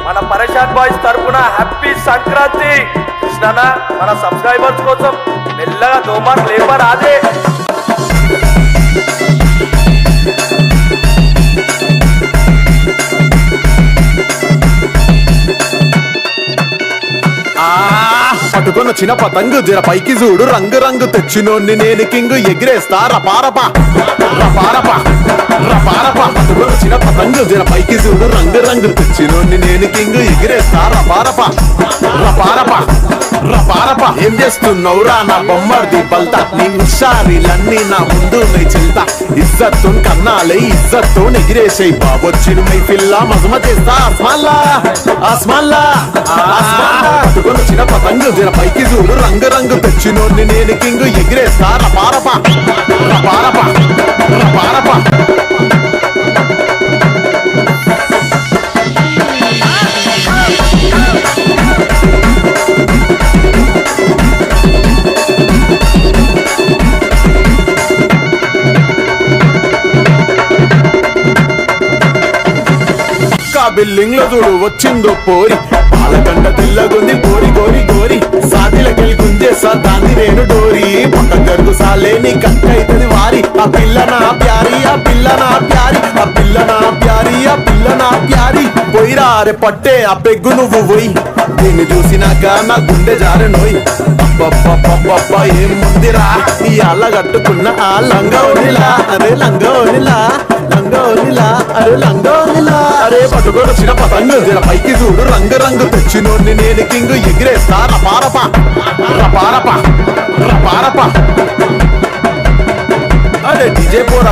మన పరేషాన్ బాయ్స్ తరపున హ్యాపీ సంక్రాంతి. కృష్ణన్న మన సబ్స్క్రైబర్స్ కోసం మెల్లగా దోమార్ లేబర్ అదే పట్టుకొని వచ్చిన పతంగు జర పైకి చూడు, రంగు రంగు తెచ్చినోన్ని నేను కింగు, ఎగిరేస్తా రపారపా రపారపా రపారపా. పట్టుకొని వచ్చిన పతంగు జర పైకి చూడు, రంగు రంగు తెచ్చినోన్ని నేను కింగు, ఎగిరేస్తా రపారపా రపారపా రపారపా. ఏం చేస్తున్నావురా నా బొమ్మర్ది బల్తా, నీ హుషారీలన్నీ నా ముందు నే చెల్తా. ఇజ్జత్తు కన్నాలే ఇజ్జత్తు ఎగిరేసాయి బాబొచ్చిన మై పిల్ల మజమ చేస్తా ఆస్మాన్లా ఆస్మాన్లా ఆస్మాన్లా. పట్టుకొని వచ్చిన పతంగు జర పైకి చూడు, రంగు రంగు తెచ్చినోన్ని నేను కింగు, ఎగిరేస్తా రపారపా రపారపా రపారపా. బిల్డింగ్ లో చూడు వచ్చిందో పోరి, పాలకండ తెల్లగొంది గోరి గోరి గోరి, సాదిలకెళ్ళి గుంజేసా దాన్ని నేను డోరి, పక్క జరుగు సాలే నీ కక్కైతది వారి. ఆ పిల్ల నా ప్యారి ఆ పిల్ల నా ప్యారి ఆ పిల్ల నా ప్యారి ఆ పిల్ల నా ప్యారి. పోయిరా అరే పట్టే ఆ పెగ్గు నువ్వు పోయి, దీన్ని చూసినాక నా గుండె జారనోయ్. అబ్బబ్బబ్బబ్బబ్బ ఏం ముందిరా ఈ అల్ల కట్టుకున్న ఆ లంగోనిలా, అరే లంగోనిలా లంగోనిలా అరే లంగోనిలా. అరే పట్టుకొని వచ్చిన పతంగు జర పైకి చూడు, రంగు రంగు తెచ్చినోన్ని నేను కింగు, ఎగిరేస్తా రపారపా రపారపా రపారపా. అరే డీజే పోరా